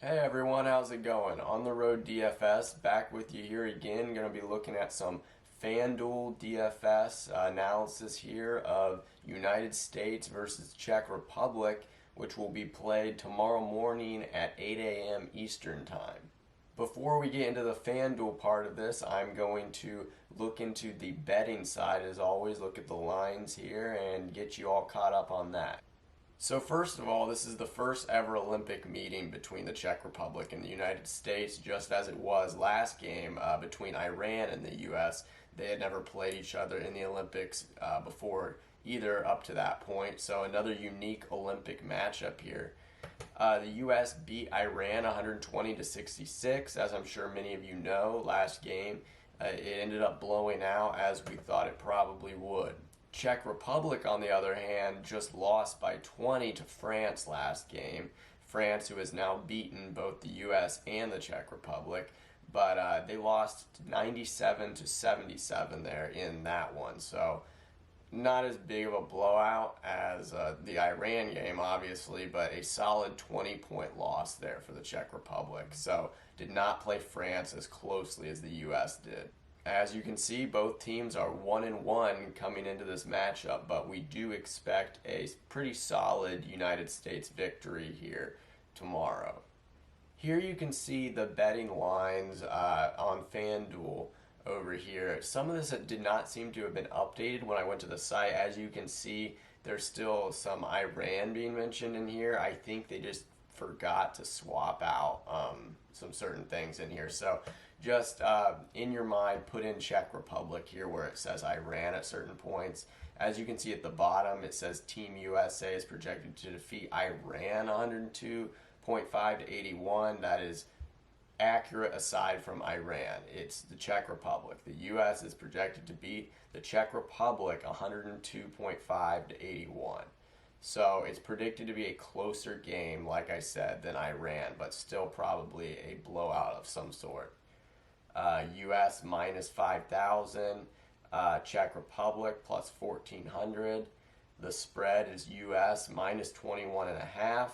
Hey everyone, how's it going? On the road DFS, back with you here again. Going to be looking at some Fanduel DFS analysis here of United States versus Czech Republic, which will be played tomorrow morning at 8 a.m. Eastern Time. Before we get into the FanDuel part of this, I'm going to look into the betting side as always, look at the lines here and get you all caught up on that. So first of all, this is the first ever Olympic meeting between the Czech Republic and the United States, just as it was last game between Iran and the U.S. They had never played each other in the Olympics before either up to that point, so another unique Olympic matchup here. The U.S. beat Iran 120 to 66, as I'm sure many of you know. Last game, it ended up blowing out as we thought it probably would. Czech Republic, on the other hand, just lost by 20 to France last game. France, who has now beaten both the U.S. and the Czech Republic, but they lost 97 to 77 there in that one. So not as big of a blowout as the Iran game, obviously, but a solid 20-point loss there for the Czech Republic. So did not play France as closely as the U.S. did. As you can see, both teams are 1-1 coming into this matchup, but we do expect a pretty solid United States victory here tomorrow. Here you can see the betting lines on FanDuel over here. Some of this did not seem to have been updated when I went to the site. As you can see, there's still some Iran being mentioned in here. I think they just forgot to swap out some certain things in here. So just in your mind, put in Czech Republic here where it says Iran at certain points. As you can see at the bottom, it says Team USA is projected to defeat Iran 102.5 to 81. That is accurate aside from Iran. It's the Czech Republic. The U.S. is projected to beat the Czech Republic 102.5 to 81. So it's predicted to be a closer game, like I said, than Iran, but still probably a blowout of some sort. U.S. minus 5,000, Czech Republic plus 1,400. The spread is U.S. minus 21.5,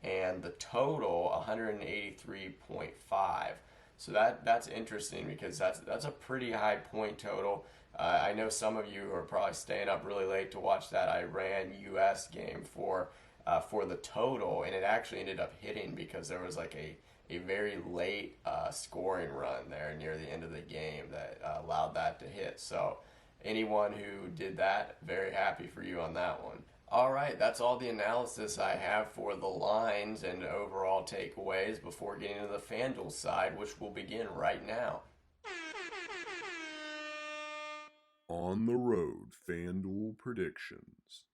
and the total 183.5. So that's interesting because that's a pretty high point total. I know some of you are probably staying up really late to watch that Iran-U.S. game for the total, and it actually ended up hitting because there was like a very late scoring run there near the end of the game that allowed that to hit. So anyone who did that, very happy for you on that one. All right, that's all the analysis I have for the lines and overall takeaways before getting to the FanDuel side, which will begin right now. On the road, FanDuel predictions.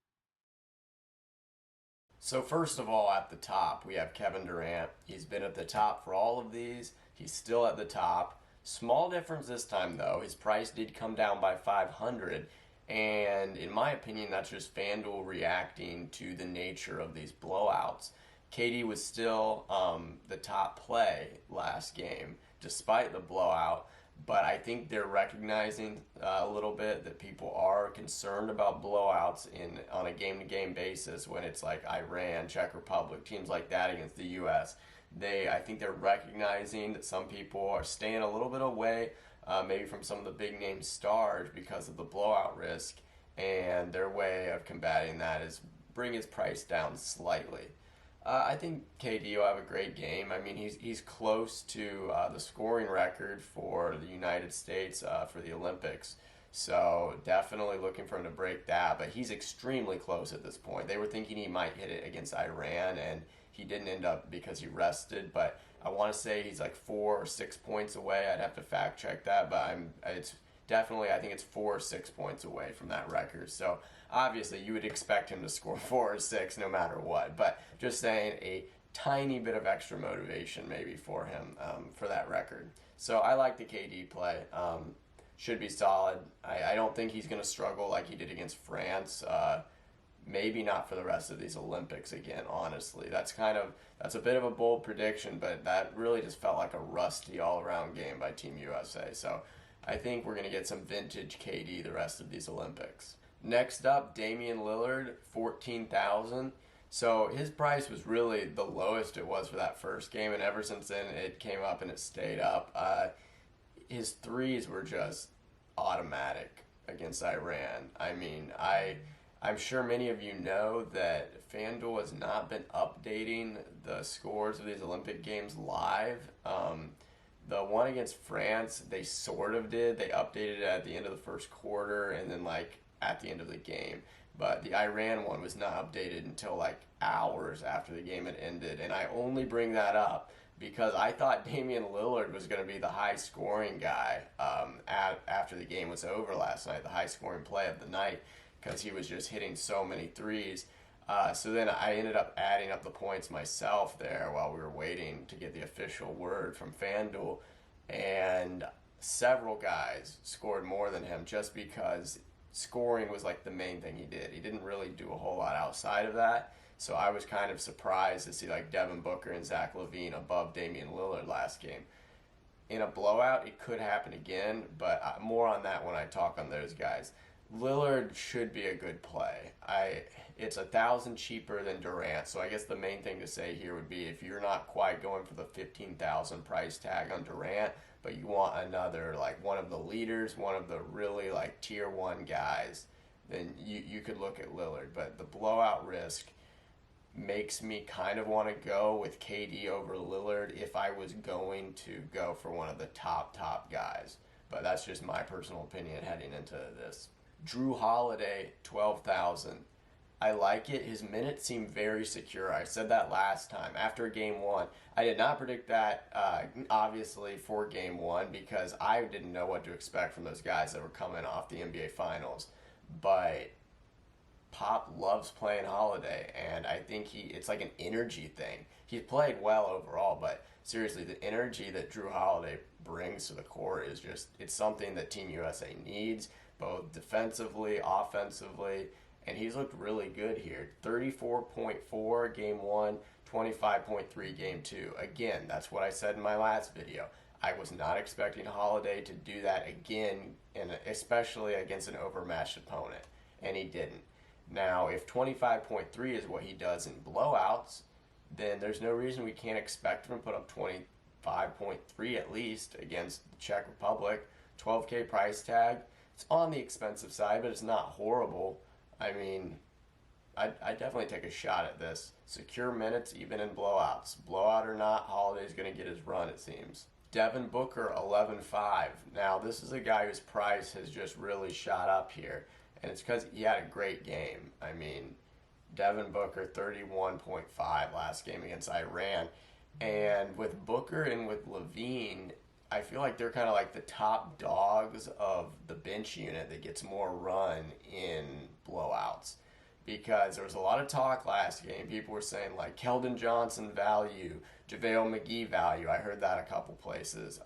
So first of all, at the top, we have Kevin Durant. He's been at the top for all of these. He's still at the top. Small difference this time, though. His price did come down by 500, and in my opinion, that's just FanDuel reacting to the nature of these blowouts. KD was still the top play last game, despite the blowout. But I think they're recognizing a little bit that people are concerned about blowouts on a game-to-game basis when it's like Iran, Czech Republic, teams like that against the U.S. I think they're recognizing that some people are staying a little bit away, maybe from some of the big-name stars because of the blowout risk, and their way of combating that is bring his price down slightly. I think KD will have a great game. I mean, he's close to the scoring record for the United States for the Olympics. So definitely looking for him to break that. But he's extremely close at this point. They were thinking he might hit it against Iran, and he didn't end up because he rested. But I want to say he's like 4 or 6 points away. I'd have to fact check that, but it's definitely, I think it's 4 or 6 points away from that record. So obviously you would expect him to score 4 or 6 no matter what. But just saying, a tiny bit of extra motivation maybe for him for that record. So I like the KD play. Should be solid. I don't think he's going to struggle like he did against France. Maybe not for the rest of these Olympics again, honestly. That's a bit of a bold prediction, but that really just felt like a rusty all-around game by Team USA. So I think we're going to get some vintage KD the rest of these Olympics. Next up, Damian Lillard, 14,000. So his price was really the lowest it was for that first game, and ever since then it came up and it stayed up. His threes were just automatic against Iran. I mean, I'm sure many of you know that Fanduel has not been updating the scores of these Olympic Games live. The one against France, they sort of did. They updated it at the end of the first quarter and then like at the end of the game. But the Iran one was not updated until like hours after the game had ended. And I only bring that up because I thought Damian Lillard was going to be the high scoring guy after the game was over last night, the high scoring play of the night, because he was just hitting so many threes. So then I ended up adding up the points myself there while we were waiting to get the official word from FanDuel. And several guys scored more than him just because scoring was like the main thing he did. He didn't really do a whole lot outside of that. So I was kind of surprised to see like Devin Booker and Zach Levine above Damian Lillard last game. In a blowout, it could happen again, but more on that when I talk on those guys. Lillard should be a good play. It's $1,000 cheaper than Durant, so I guess the main thing to say here would be if you're not quite going for the $15,000 price tag on Durant, but you want another like one of the leaders, one of the really like tier 1 guys, then you could look at Lillard. But the blowout risk makes me kind of want to go with KD over Lillard if I was going to go for one of the top guys. But that's just my personal opinion heading into this. Drew Holiday, 12,000. I like it. His minutes seem very secure. I said that last time after game 1. I did not predict that, obviously, for game 1 because I didn't know what to expect from those guys that were coming off the NBA Finals. But Pop loves playing Holiday, and I think it's like an energy thing. He's played well overall, but seriously, the energy that Drew Holiday brings to the court is just, it's something that Team USA needs, both defensively, offensively, and he's looked really good here. 34.4 game 1, 25.3 game 2. Again, that's what I said in my last video. I was not expecting Holiday to do that again, and especially against an overmatched opponent, and he didn't. Now, if 25.3 is what he does in blowouts, then there's no reason we can't expect him to put up 25.3 at least against the Czech Republic. 12K price tag. It's on the expensive side, but it's not horrible. I mean, I definitely take a shot at this. Secure minutes even in blowouts. Blowout or not, Holiday's going to get his run, it seems. Devin Booker, 11.5. Now, this is a guy whose price has just really shot up here. And it's because he had a great game. I mean, Devin Booker, 31.5 last game against Iran. And with Booker and with Levine, I feel like they're kind of like the top dogs of the bench unit that gets more run in blowouts. Because there was a lot of talk last game. People were saying like Keldon Johnson value, JaVale McGee value. I heard that a couple places.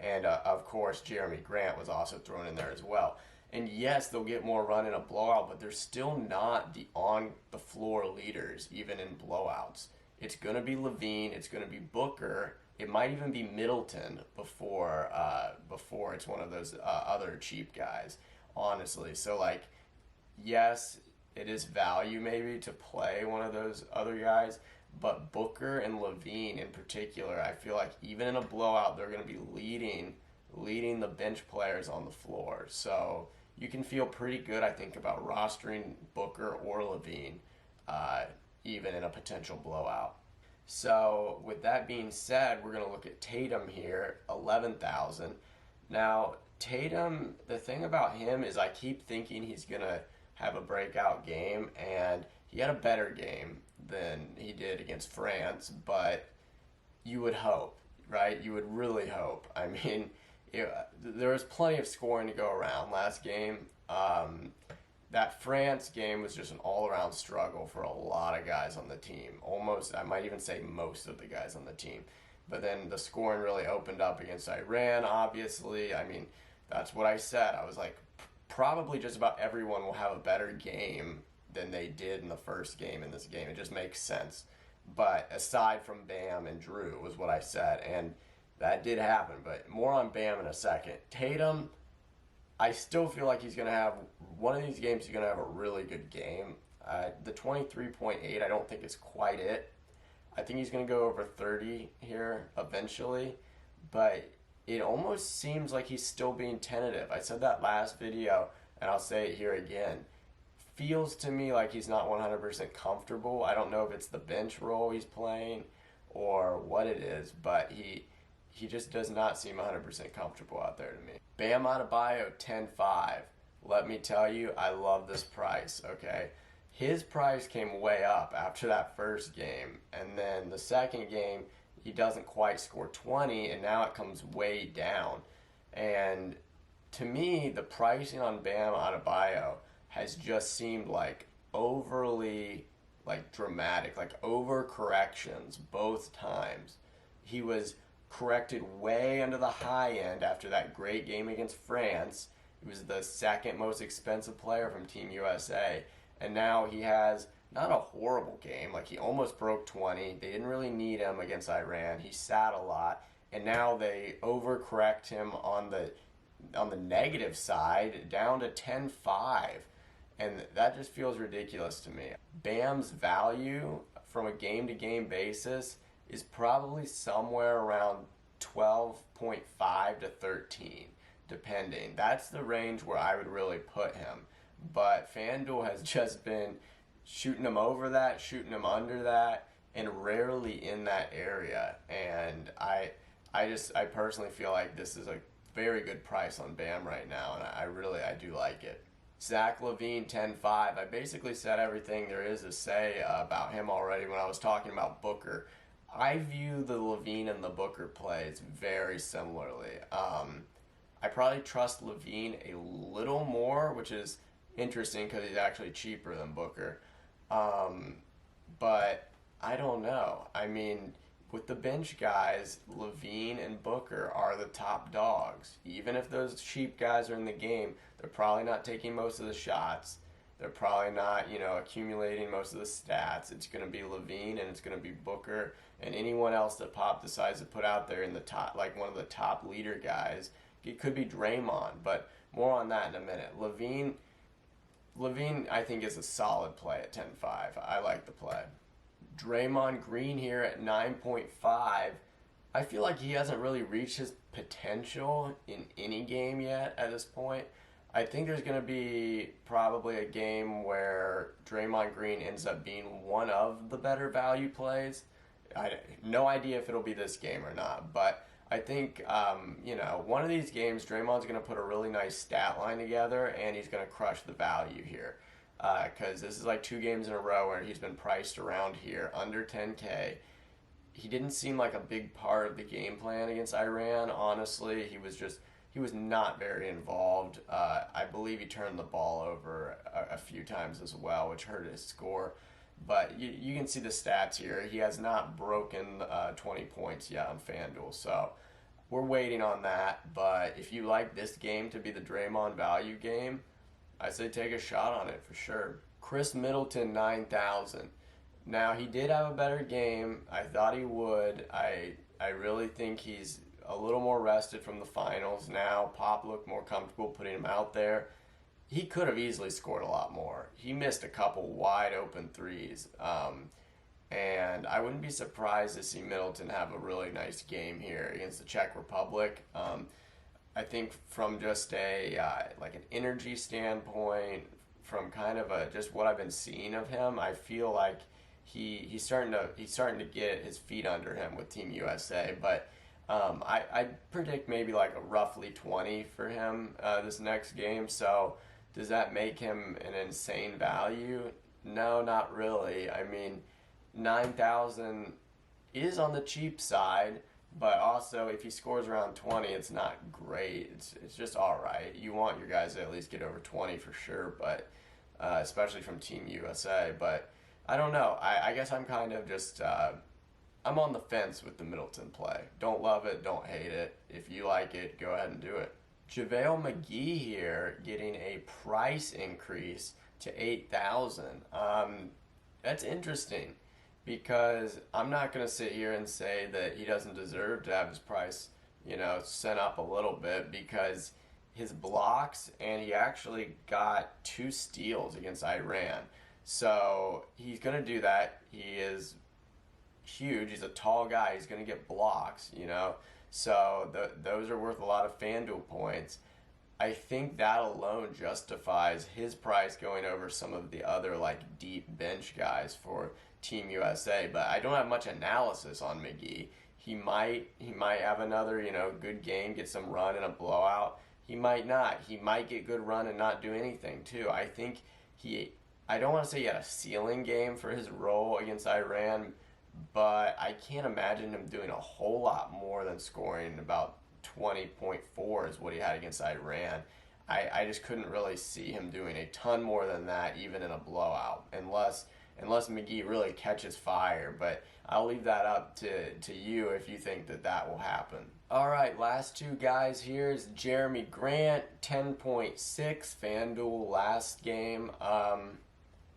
And of course, Jeremy Grant was also thrown in there as well. And yes, they'll get more run in a blowout, but they're still not the on-the-floor leaders, even in blowouts. It's going to be Levine. It's going to be Booker. It might even be Middleton before it's one of those other cheap guys, honestly. So, like, yes, it is value maybe to play one of those other guys, but Booker and Levine in particular, I feel like even in a blowout, they're going to be leading the bench players on the floor. So you can feel pretty good, I think, about rostering Booker or Levine, even in a potential blowout. So with that being said, we're going to look at Tatum here, 11,000. Now, Tatum, the thing about him is I keep thinking he's going to have a breakout game, and he had a better game than he did against France, but you would hope, right? You would really hope. I mean, there was plenty of scoring to go around last game. That France game was just an all-around struggle for a lot of guys on the team. Almost, I might even say most of the guys on the team. But then the scoring really opened up against Iran, obviously. I mean, that's what I said. I was like, probably just about everyone will have a better game than they did in the first game in this game. It just makes sense. But aside from Bam and Drew was what I said. And that did happen, but more on Bam in a second. Tatum, I still feel like he's going to have, one of these games he's going to have a really good game. The 23.8, I don't think is quite it. I think he's going to go over 30 here eventually, but it almost seems like he's still being tentative. I said that last video, and I'll say it here again. Feels to me like he's not 100% comfortable. I don't know if it's the bench role he's playing or what it is, but he just does not seem 100% comfortable out there to me. Bam Adebayo, 10.5. Let me tell you, I love this price, okay? His price came way up after that first game, and then the second game, he doesn't quite score 20, and now it comes way down. And to me, the pricing on Bam Adebayo has just seemed like overly dramatic, like overcorrections both times. He was corrected way under the high end after that great game against France. He was the second most expensive player from Team USA. And now he has not a horrible game. Like, he almost broke 20. They didn't really need him against Iran. He sat a lot. And now they overcorrect him on the negative side down to 10.5. And that just feels ridiculous to me. Bam's value from a game-to-game basis is probably somewhere around 12.5 to 13, depending. That's the range where I would really put him. But Fanduel has just been shooting him over that, shooting him under that, and rarely in that area. And I personally feel like this is a very good price on Bam right now, and I do like it. Zach Levine, 10.5. I basically said everything there is to say about him already when I was talking about Booker. I view the Levine and the Booker plays very similarly. I probably trust Levine a little more, which is interesting because he's actually cheaper than Booker. But I don't know. I mean, with the bench guys, Levine and Booker are the top dogs. Even if those cheap guys are in the game, they're probably not taking most of the shots. They're probably not, accumulating most of the stats. It's going to be Levine and it's going to be Booker and anyone else that Pop decides to put out there in the top, like one of the top leader guys. It could be Draymond, but more on that in a minute. Levine, I think, is a solid play at 10.5. I like the play. Draymond Green here at 9.5. I feel like he hasn't really reached his potential in any game yet at this point. I think there's going to be probably a game where Draymond Green ends up being one of the better value plays. No idea if it'll be this game or not, but I think, one of these games, Draymond's going to put a really nice stat line together, and he's going to crush the value here. Because this is like 2 games in a row where he's been priced around here, under 10K. He didn't seem like a big part of the game plan against Iran, honestly. He was not very involved. I believe he turned the ball over a few times as well, which hurt his score. But you can see the stats here. He has not broken 20 points yet on Fanduel. So we're waiting on that. But if you like this game to be the Draymond value game, I say take a shot on it for sure. Chris Middleton, 9,000. Now, he did have a better game. I thought he would. I really think he's a little more rested from the finals now. Pop looked more comfortable putting him out there. He could have easily scored a lot more. He missed a couple wide open threes. And I wouldn't be surprised to see Middleton have a really nice game here against the Czech Republic. I think from just an energy standpoint, from kind of just what I've been seeing of him, I feel like he's starting to get his feet under him with Team USA. But I predict maybe like a roughly 20 for him this next game. So does that make him an insane value? No, not really. I mean, 9,000 is on the cheap side, but also if he scores around 20, it's not great. It's just all right. You want your guys to at least get over 20 for sure, but especially from Team USA. But I don't know. I guess I'm kind of just I'm on the fence with the Middleton play. Don't love it, don't hate it. If you like it, go ahead and do it. JaVale McGee here getting a price increase to 8,000. That's interesting because I'm not going to sit here and say that he doesn't deserve to have his price, sent up a little bit because his blocks, and he actually got 2 steals against Iran. So he's going to do that. He is huge. He's a tall guy. He's going to get blocks, you know. So those are worth a lot of FanDuel points. I think that alone justifies his price going over some of the other like deep bench guys for Team USA. But I don't have much analysis on McGee. He might have another, you know, good game, get some run in a blowout. He might not. He might get good run and not do anything too. I don't want to say he had a ceiling game for his role against Iran, but I can't imagine him doing a whole lot more than scoring about 20.4 is what he had against Iran. I just couldn't really see him doing a ton more than that, even in a blowout, unless McGee really catches fire. But I'll leave that up to you if you think that will happen. All right, last two guys here is Jeremy Grant, 10.6 FanDuel last game.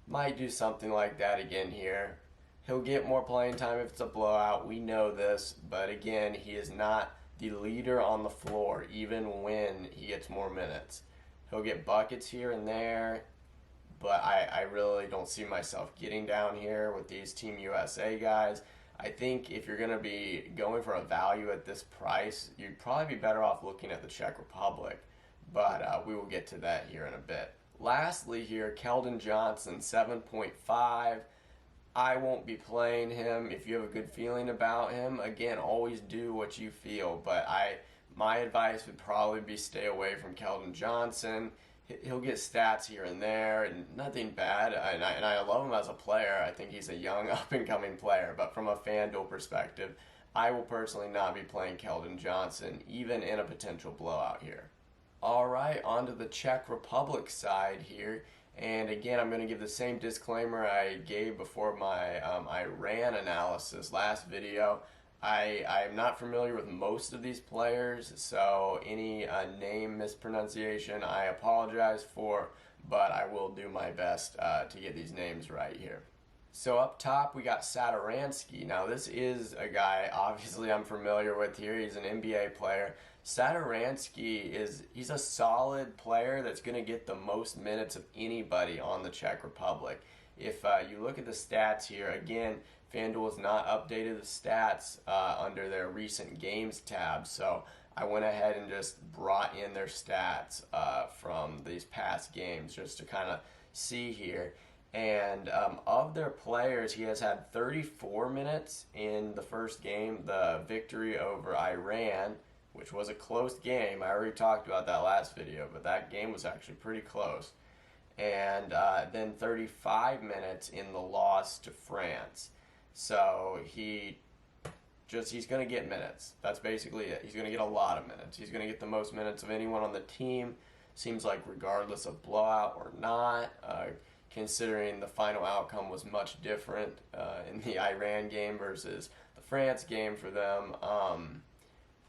Might do something like that again here. He'll get more playing time if it's a blowout. We know this, but again, he is not the leader on the floor, even when he gets more minutes. He'll get buckets here and there, but I really don't see myself getting down here with these Team USA guys. I think if you're going to be going for a value at this price, you'd probably be better off looking at the Czech Republic, but we will get to that here in a bit. Lastly here, Keldon Johnson, 7.5. I won't be playing him if you have a good feeling about him. Again, always do what you feel, but my advice would probably be stay away from Keldon Johnson. He'll get stats here and there, and nothing bad, and I love him as a player. I think he's a young, up-and-coming player, but from a FanDuel perspective, I will personally not be playing Keldon Johnson, even in a potential blowout here. All right, on to the Czech Republic side here. And again, I'm going to give the same disclaimer I gave before my Iran analysis last video. I'm not familiar with most of these players, so any name mispronunciation I apologize for, but I will do my best to get these names right here. So up top, we got Satoransky. Now, this is a guy, obviously, I'm familiar with here. He's an NBA player. Satoransky he's a solid player that's going to get the most minutes of anybody on the Czech Republic. If you look at the stats here, again, FanDuel has not updated the stats under their recent games tab, so I went ahead and just brought in their stats from these past games just to kind of see here. And of their players, he has had 34 minutes in the first game, the victory over Iran, which was a close game. I already talked about that last video, but that game was actually pretty close. And then 35 minutes in the loss to France. So he's going to get minutes. That's basically it. He's going to get a lot of minutes. He's going to get the most minutes of anyone on the team. Seems like regardless of blowout or not, considering the final outcome was much different in the Iran game versus the France game for them.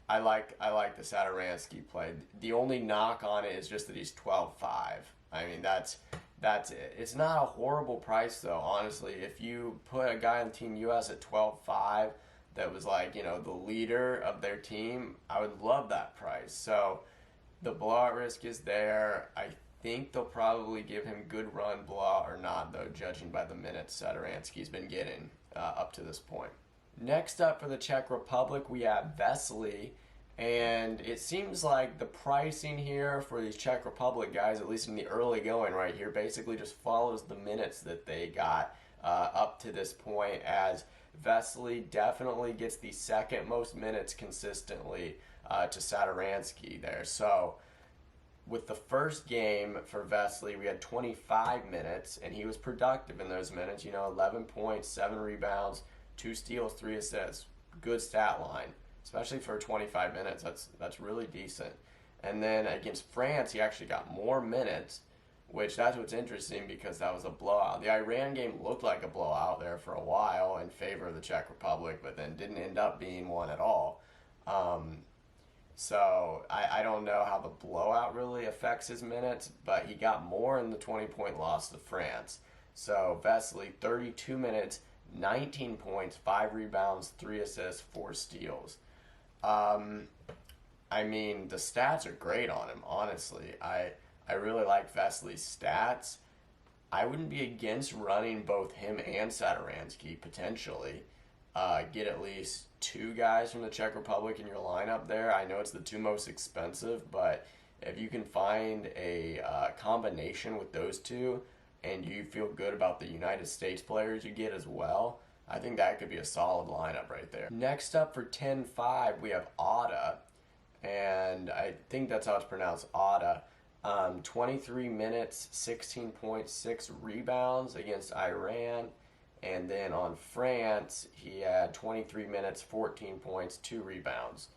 I like the Satoransky play. The only knock on it is just that he's 12.5. I mean, that's it. It's not a horrible price, though, honestly. If you put a guy on Team US at 12.5 that was like, you know, the leader of their team, I would love that price. So the blowout risk is there. I think they'll probably give him good run, blowout or not, though, judging by the minutes Satoransky's been getting up to this point. Next up for the Czech Republic, we have Vesely. And it seems like the pricing here for these Czech Republic guys, at least in the early going right here, basically just follows the minutes that they got up to this point, as Vesely definitely gets the second most minutes consistently to Satoransky there. So with the first game for Vesely, we had 25 minutes, and he was productive in those minutes. You know, 11 points, 7 rebounds, 2 steals, 3 assists. Good stat line. Especially for 25 minutes, that's really decent. And then against France, he actually got more minutes, which that's what's interesting because that was a blowout. The Iran game looked like a blowout there for a while in favor of the Czech Republic, but then didn't end up being one at all. So I don't know how the blowout really affects his minutes, but he got more in the 20-point loss to France. So Vesely, 32 minutes, 19 points, 5 rebounds, 3 assists, 4 steals. I mean, the stats are great on him, honestly. I really like Vesely's stats. I wouldn't be against running both him and Satoransky potentially. Get at least two guys from the Czech Republic in your lineup there. I know it's the two most expensive, but if you can find a combination with those two and you feel good about the United States players you get as well, I think that could be a solid lineup right there. Next up for 10-5, we have Otta, and I think that's how it's pronounced, Otta. 23 minutes, 16.6 rebounds against Iran. And then on France, he had 23 minutes, 14 points, 2 rebounds.